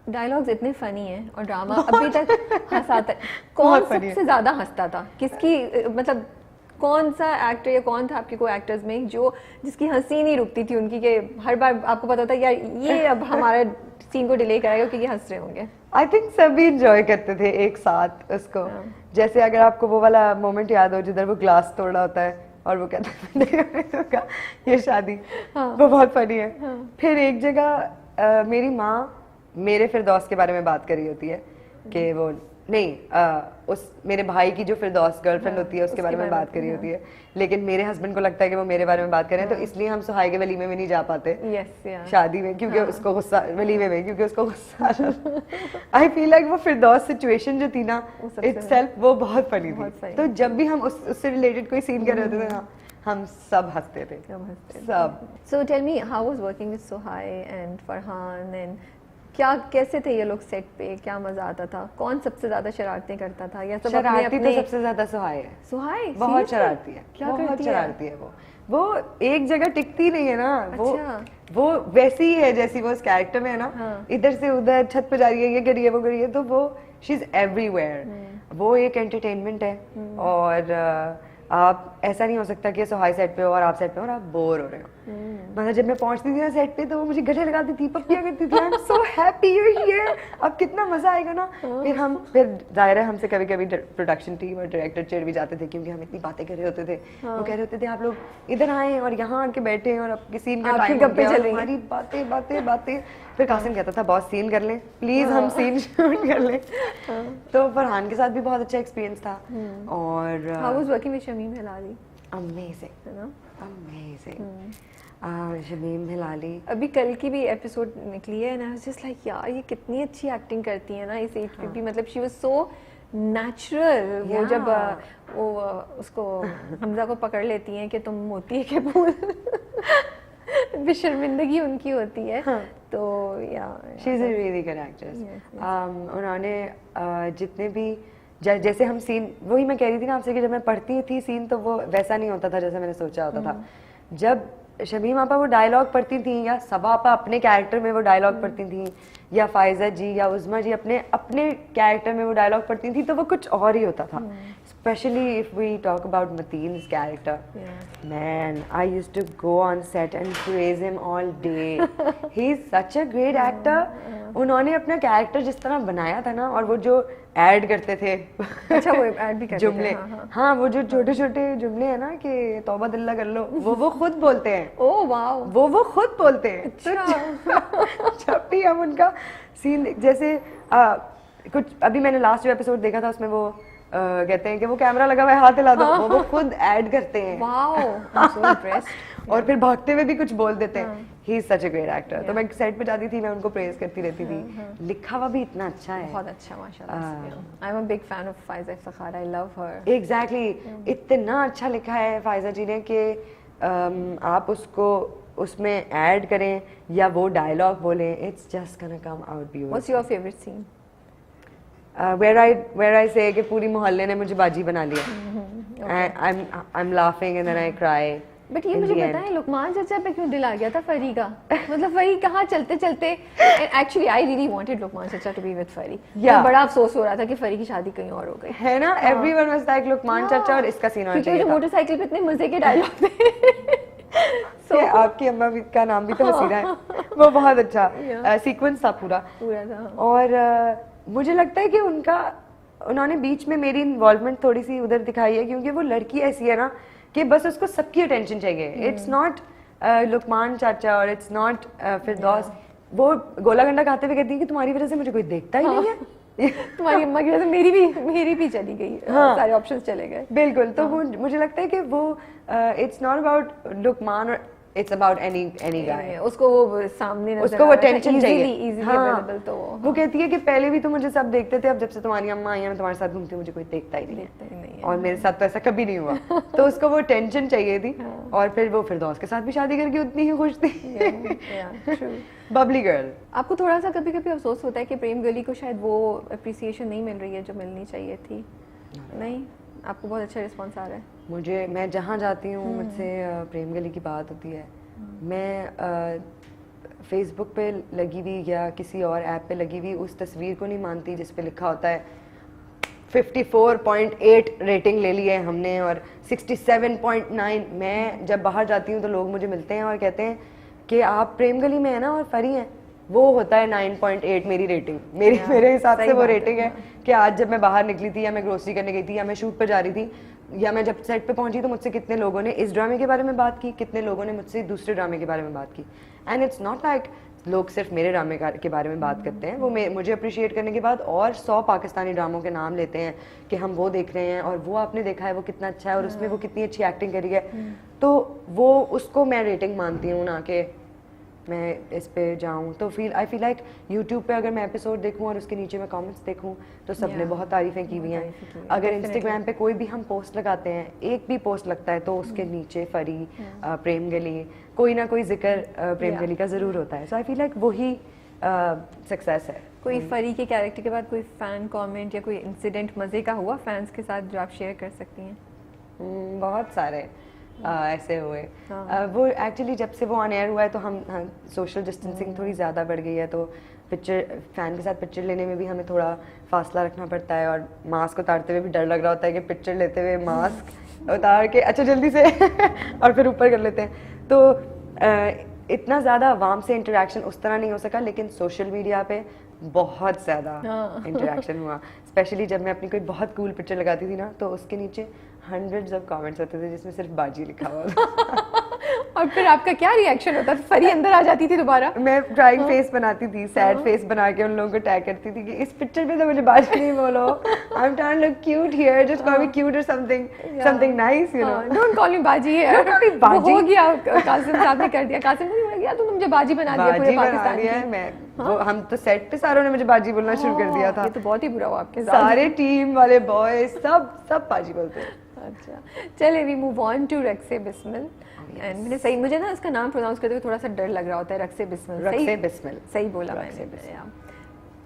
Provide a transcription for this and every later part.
Dialogues इतने funny हैं और ड्रामा अभी तक हंसाता है। कौन सबसे ज्यादा हंसता था, किसकी मतलब कौन सा एक्टर या कौन था आपके को एक्टर्स में जो जिसकी हंसी नहीं रुकती थी उनकी, कि हर बार आपको पता था यार ये अब हमारा सीन को डिले कराएगा क्योंकि हंस रहे होंगे? आई थिंक सभी इंजॉय करते थे एक साथ उसको। जैसे अगर आपको वो वाला मोमेंट याद हो जिधर वो ग्लास तोड़ा होता है और वो कहता है ये शादी, वो बहुत फनी है। फिर एक जगह मेरी माँ मेरे फिरदौस के बारे में बात कर रही होती है कि वो नहीं उस मेरे भाई की जो फिरदौस गर्लफ्रेंड होती है उसके बारे में बात करी होती है, लेकिन मेरे हस्बैंड को लगता है कि वो मेरे बारे में बात कर रहे हैं, तो इसलिए हम सुहाई के वलीमे में नहीं जा पाते शादी में, क्योंकि उसको गुस्सा, वलीमे में क्योंकि उसको गुस्सा आ जाता। आई फील लाइक वो फिरदौस सिचुएशन जो थी ना इटसेल्फ वो बहुत फनी थी। तो जब भी हम उससे रिलेटेड कोई सीन कर रहे होते थे ना हम सब हंसते थे, सब। So tell me how was working with Suhai and Farhan, and क्या कैसे थे ये लोग सेट पे, क्या मजा आता था, कौन सबसे ज्यादा शरारतें करता था? या सब शरारती तो सबसे ज्यादा सुहाई है। सुहाई बहुत शरारती है, क्या बहुत करती शरारती है वो एक जगह टिकती नहीं है ना। वो वैसी ही है जैसी वो उस कैरेक्टर में है ना, इधर से उधर छत पे जा रही है, ये करिए वो करिए, तो वो शी इज एवरीवेयर। वो एक एंटरटेनमेंट है और आप ऐसा नहीं हो सकता कि सुहाई सेट पे हो और आप सेट पे हो और आप बोर हो रहे हो। मतलब जब मैं पहुंचती थी ना सेट पे तो वो मुझे गले लगाती थी, पप्पियां करती थी, I'm so happy you are here, अब कितना मजा आएगा ना। फिर जाहिर है हमसे कभी कभी प्रोडक्शन टीम और डायरेक्टर चिढ़ भी जाते थे क्योंकि हम इतनी बातें कर रहे होते थे। वो कह रहे होते थे आप लोग इधर आए और यहाँ आके बैठे और आपके सीन का टाइम हो गया, हमारी बातें बातें बातें। फिर कासिम कहता था बॉस सीन कर लें प्लीज, हम सीन शूट कर लें। तो फरहान के साथ भी बहुत अच्छा एक्सपीरियंस था। और how was working with Shamim Hilali? Amazing, है ना, अमेजिंग। शमीम हिलाली अभी कल की भी एपिसोड निकली है ना, जस्ट लाइक यार ये कितनी अच्छी एक्टिंग करती है ना इस एज पे भी, मतलब शी वाज सो नेचुरल। वो जब वो उसको हमजा को पकड़ लेती हैं कि तुम मोती के फूल बेशर्मिंदगी उनकी होती है। तो या she is a really good actress. उन्होंने जितने भी जैसे हम सीन, वही मैं कह रही थी ना आपसे कि जब मैं पढ़ती थी सीन तो वो वैसा नहीं होता था जैसे मैंने सोचा होता था। जब शमीम आपा वो डायलॉग पढ़ती थी या सबा आपा अपने कैरेक्टर में वो डायलॉग पढ़ती थी या फायजा जी या उज़मा जी अपने अपने कैरेक्टर में वो डायलॉग पढ़ती थी तो वो कुछ और ही होता था। Especially if we talk about Mateen's character, man, I used to go on set and praise him all day. He's such a great actor. उन्होंने अपना कैरेक्टर जिस तरह बनाया था ना, और वो जो ऐड करते थे अच्छा वो ऐड भी करते जुमले, हाँ वो जो छोटे छोटे जुमले हैं ना कि तौबा दिल्ला कर लो, वो खुद बोलते हैं। ओह वाओ, वो खुद बोलते हैं। तो जब भी हम उनका सीन जैसे कुछ अभी मैंने लास्ट जो एपिसोड देखा था उसमें वो कहते हैं कि वो कैमरा लगा हुआ है हाथ हिला दो, वो खुद ऐड करते हैं। Wow, I am so impressed. और फिर भागते हुए भी कुछ बोल देते हैं। He is such a great actor. तो मैं सेट पे जाती थी, मैं उनको प्रेज करती रहती थी। लिखा हुआ भी इतना अच्छा है, बहुत अच्छा माशाल्लाह। I am a big fan of Faiza Iftikhar, I love her. Exactly, इतना अच्छा लिखा है फायजा जी ने कि आप उसको उसमें ऐड करें या वो डायलॉग बोलें, it's just gonna come out beautiful. What's your favourite scene? where I say कि पूरी मोहल्ले ने मुझे बाजी बना लिया, I'm laughing and then I cry। But ये मुझे पता है लुकमान चाचा पे क्यों दिल आ गया था फरी का? मतलब फरी कहाँ चलते चलते, actually I really wanted Lukman Chacha to be with फरी। तो बड़ा अफसोस हो रहा था कि फरी की शादी कहीं और हो गई है ना। एवरीवन वाज लाइक लुकमान चाचा और इसका सीन होना चाहिए था। मोटरसाइकिल पे इतने मजे के डायलॉग थे। आपकी अम्मा का नाम भी तो हसीना है, वो बहुत अच्छा सीक्वेंस था पूरा था। और मुझे लगता है कि उन्होंने बीच में मेरी इन्वॉल्वमेंट थोड़ी सी उधर दिखाई है क्योंकि वो लड़की ऐसी है ना कि बस उसको सबकी अटेंशन चाहिए। इट्स नॉट लुकमान चाचा और इट्स नॉट फिरदौस। वो गोला गंडा खाते हुए कहती है कि तुम्हारी वजह से मुझे कोई देखता ही नहीं है। तुम्हारी अम्मा की वजह से मेरी भी चली गई, सारे ऑप्शंस चले गए। बिल्कुल। तो वो मुझे लगता है कि वो इट्स नॉट अबाउट लुकमान और इट्स अबाउट एनी गाय। उसको वो सामने नजर उसको वो टेंशन चाहिए, इजीली हाँ। अवेलेबल। तो वो कहती है कि पहले भी तो मुझे सब देखते थे, अब जब से तुम्हारी अम्मा आई है मैं तुम्हारे साथ घूमती हूँ मुझे कोई देखता ही नहीं है। और मेरे साथ तो ऐसा कभी नहीं हुआ। तो उसको वो टेंशन चाहिए थी। और फिर वो फिरदौस के साथ भी शादी करके उतनी ही खुश थी। Bubbly girl. आपको थोड़ा सा कभी कभी अफसोस होता है कि प्रेम गली को शायद वो अप्रिसिएशन नहीं मिल रही है जो मिलनी चाहिए थी? नहीं, आपको बहुत अच्छा रिस्पॉन्स आ रहा है। मैं जहाँ जाती हूँ मुझसे प्रेम गली की बात होती है। मैं फेसबुक पे लगी हुई या किसी और ऐप पे लगी हुई उस तस्वीर को नहीं मानती जिस पे लिखा होता है 54.8 रेटिंग ले ली है हमने और 67.9। मैं जब बाहर जाती हूँ तो लोग मुझे मिलते हैं और कहते हैं कि आप प्रेम गली में है ना और फरी हैं, वो होता है 9.8 मेरी रेटिंग। मेरे हिसाब से वो रेटिंग है कि आज जब मैं बाहर निकली थी या मैं ग्रोसरी करने गई थी या मैं शूट पर जा रही थी या मैं जब सेट पे पहुंची तो मुझसे कितने लोगों ने इस ड्रामे के बारे में बात की, कितने लोगों ने मुझसे दूसरे ड्रामे के बारे में बात की। एंड इट्स नॉट लाइक लोग सिर्फ मेरे ड्रामे के बारे में बात करते हैं, वो मुझे अप्रिशिएट करने के बाद और 100 पाकिस्तानी ड्रामों के नाम लेते हैं कि हम वो देख रहे हैं और वो आपने देखा है वो कितना अच्छा है और उसमें वो कितनी अच्छी एक्टिंग करी है। तो वो उसको मैं रेटिंग मानती हूँ ना कि मैं इस पे जाऊँ। तो आई फील लाइक यूट्यूब पे अगर मैं एपिसोड देखूँ और उसके नीचे मैं कमेंट्स देखूँ तो सबने बहुत तारीफ़ें की हुई हैं। अगर इंस्टाग्राम पे कोई भी हम पोस्ट लगाते हैं, एक भी पोस्ट लगता है तो उसके नीचे फरी प्रेम गली कोई ना कोई जिक्र प्रेम गली का ज़रूर होता है। सो आई फील लाइक वही सक्सेस है। कोई फरी के कैरेक्टर के बाद कोई फैन कमेंट या कोई इंसिडेंट मज़े का हुआ फैंस के साथ जो आप शेयर कर सकती हैं? बहुत सारे ऐसे हुए। वो एक्चुअली जब से वो ऑन एयर हुआ है तो हम सोशल डिस्टेंसिंग थोड़ी ज़्यादा बढ़ गई है, तो पिक्चर फैन के साथ पिक्चर लेने में भी हमें थोड़ा फासला रखना पड़ता है और मास्क उतारते हुए भी डर लग रहा होता है कि पिक्चर लेते हुए मास्क उतार के अच्छा जल्दी से और फिर ऊपर कर लेते हैं। तो इतना ज़्यादा आवाम से इंटरेक्शन उस तरह नहीं हो सका, लेकिन सोशल मीडिया पे बहुत ज़्यादा इंटरेक्शन हुआ। स्पेशली जब मैं अपनी कोई बहुत कूल पिक्चर लगाती थी ना तो उसके नीचे hundreds of comments होते थे जिसमें सिर्फ बाजी लिखा हुआ था। और फिर आपका क्या रिएक्शन होता था? फरी अंदर आ जाती थी दोबारा? मैं ड्राइंग फेस बनाती थी, सैड फेस बना के उन लोगों को टैग करती थी कि इस पिक्चर में तो मुझे बाजी नहीं बोलो, I am trying to look cute here, just call me cute और something nice, you know, don't call me बाजी है। हो गया, कासिम साहब ने कर दिया, कासिम ने बोल दिया तो मुझे बाजी बना दिया पूरे पाकिस्तान की। मैं वो हम तो सेट पे सारों ने मुझे बाजी बोलना शुरू कर दिया था। ये तो बहुत ही बुरा हुआ आपके साथ। सारे टीम वाले बॉयज सब बाजी बोलते हैं। अच्छा, चलिए we move on to Raqs-e Bismil. And मैंने सही, मुझे ना इसका नाम प्रोनाउंस करते हुए थोड़ा सा डर लग रहा होता है, रक्से बिस्मिल। सही बोला मैंने।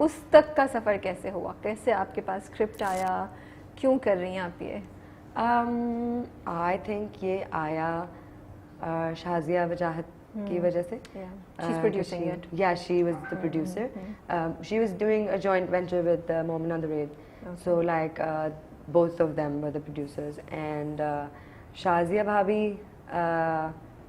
उस तक का सफ़र कैसे हुआ, कैसे आपके पास स्क्रिप्ट आया, क्यों कर रही हैं आप ये? आई थिंक ये आया शाजिया वजाहत की वजह से। She's producing it. Yeah, she was the producer. She was doing a joint venture with Momin on the Raid. So like both of them were the producers, and Shazia Bhabhi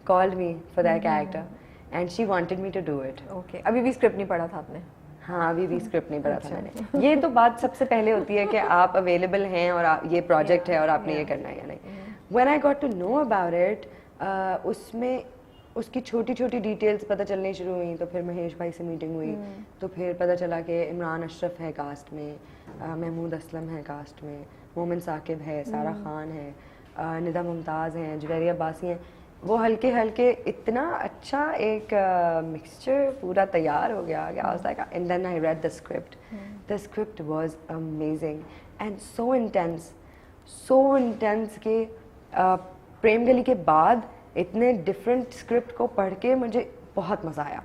called me for that character, and she wanted me to do it. Okay. अभी भी script नहीं पढ़ा था आपने? हाँ, अभी भी script नहीं पढ़ा था मैंने। ये तो बात सबसे पहले होती है कि आप अवेलेबल हैं और ये प्रोजेक्ट है और आपने ये करना है या नहीं। When I got to know about it, उसमें उसकी छोटी छोटी डिटेल्स पता चलनी शुरू हुई। तो फिर महेश भाई से मीटिंग हुई, तो फिर पता चला कि इमरान अशरफ है कास्ट में, महमूद असलम है कास्ट में, मोमिन साकिब है, सारा खान है, निदा मुमताज़ हैं, जुवैरिया अब्बासी हैं। वो हल्के हल्के इतना अच्छा एक मिक्सचर पूरा तैयार हो गया। I was like, and then I read the script was amazing and so intense कि प्रेम गली के बाद इतने डिफरेंट स्क्रिप्ट को पढ़ के मुझे बहुत मज़ा आया।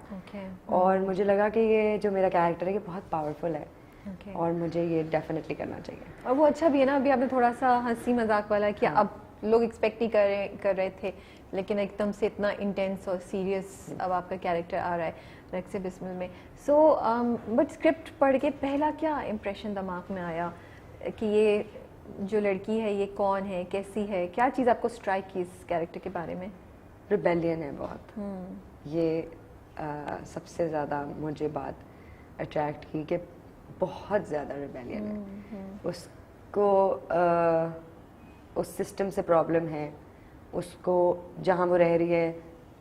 और मुझे लगा कि ये जो मेरा कैरेक्टर है ये बहुत पावरफुल है और मुझे ये डेफिनेटली करना चाहिए। और वो अच्छा भी है ना, अभी आपने थोड़ा सा हंसी मजाक वाला कि अब लोग एक्सपेक्ट नहीं कर रहे थे, लेकिन एकदम से इतना इंटेंस और सीरियस अब आपका कैरेक्टर आ रहा है रक्से बिस्मिल में। सो बट स्क्रिप्ट पढ़ के पहला क्या इम्प्रेशन दिमाग में आया कि ये जो लड़की है ये कौन है, कैसी है, क्या चीज़ आपको स्ट्राइक की इस कैरेक्टर के बारे में? रिबेलियन है बहुत। ये सबसे ज़्यादा मुझे बात अट्रैक्ट की कि बहुत ज़्यादा रिबेलियन है। उसको उस सिस्टम से प्रॉब्लम है, उसको जहाँ वो रह रही है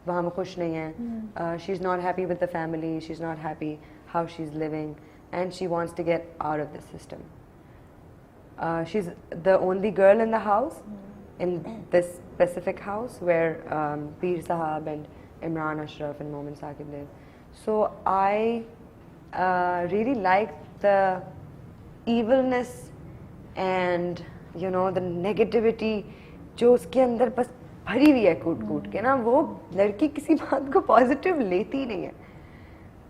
वहाँ वो खुश नहीं है। She is not happy with the family, she is not happy how she is living and she wants to get out of this system. She's the only girl in the house, in this specific house where Peer Sahab and Imran Ashraf and Momin Saqib live. So I really like the evilness and you know the negativity जो उसके अंदर बस भरी हुई है कूट के ना। वो लड़की किसी बात को पॉजिटिव लेती नहीं है।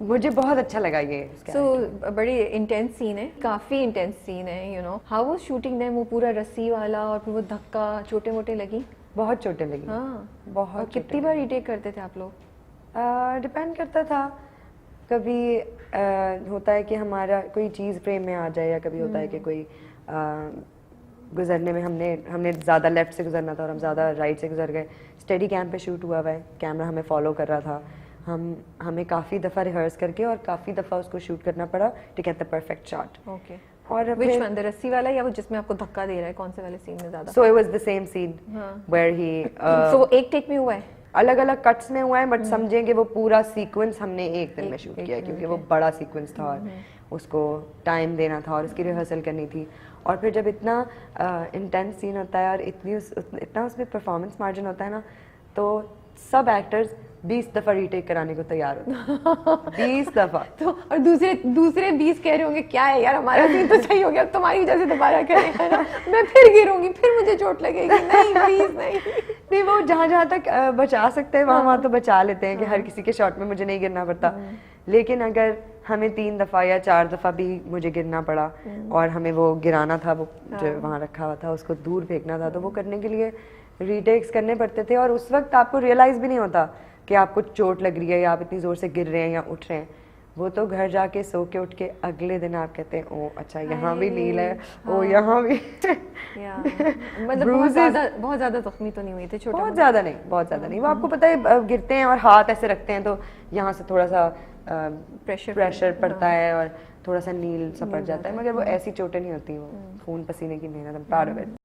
मुझे बहुत अच्छा लगा ये। बड़ी इंटेंस सीन है, काफ़ी इंटेंस सीन है। You know how was shooting them? वो पूरा रस्सी वाला और फिर वो धक्का, छोटे मोटे लगी? बहुत छोटे लगी। हाँ, बहुत। कितनी बार रीटेक करते थे आप लोग? डिपेंड करता था, कभी होता है कि हमारा कोई चीज़ फ्रेम में आ जाए, या कभी होता है कि कोई गुजरने में हमने ज़्यादा लेफ्ट से गुजरना था और हम ज़्यादा राइट से गुजर गए। स्टेडी कैम पे शूट हुआ है, कैमरा हमें फॉलो कर रहा था, हमें काफ़ी दफ़ा रिहर्स करके और काफ़ी दफ़ा उसको शूट करना पड़ा to get the perfect shot. Okay, और व्हिच वन, द रस्सी वाला या वो जिसमें आपको धक्का दे रहा है, कौन से वाले सीन में ज़्यादा? So it was the same scene where he सो वो एक टेक में हुआ है? अलग अलग कट्स में हुआ है, बट समझेंगे वो पूरा सीक्वेंस हमने एक दिन में शूट किया, क्योंकि वो बड़ा सीक्वेंस था और उसको टाइम देना था और उसकी रिहर्सल करनी थी। और फिर जब इतना इंटेंस सीन होता है और इतना उसमें परफॉर्मेंस मार्जिन होता है ना, तो सब एक्टर्स 20 दफ़ा रीटेक कराने को तैयार होते हैं। 20 दफ़ा। तो और दूसरे 20 कह रहे होंगे क्या है यार, हमारा सीन तो सही हो गया, तुम्हारी वजह से दोबारा करेंगे ना, मैं फिर गिरूंगी, फिर मुझे चोट लगेगी, नहीं प्लीज नहीं। नहीं, वो जहाँ तक बचा सकते हैं वहाँ तो बचा लेते हैं कि हर किसी के शॉट में मुझे नहीं गिरना पड़ता। लेकिन अगर हमें 3 दफ़ा या 4 दफ़ा भी मुझे गिरना पड़ा और हमें वो गिराना था, वो जो वहाँ रखा हुआ था उसको दूर फेंकना था, तो वो करने के लिए रीटेक्स करने पड़ते थे। और उस वक्त आपको रियलाइज़ भी नहीं होता कि आपको चोट लग रही है या आप इतनी ज़ोर से गिर रहे हैं या उठ रहे हैं। वो तो घर जाके सो के उठ के अगले दिन आप कहते हैं ओ अच्छा यहाँ भी नील है, ओ यहाँ भी। मतलब बहुत ज़्यादा जख्मी तो नहीं हुई थी? बहुत ज़्यादा नहीं, वो आपको पता है गिरते हैं और हाथ ऐसे रखते हैं तो यहाँ से थोड़ा सा प्रेशर पड़ता है और थोड़ा सा नील सा पड़ जाता है, मगर वो ऐसी चोटें नहीं होती, वो खून पसीने की मेहनत। I'm proud of it.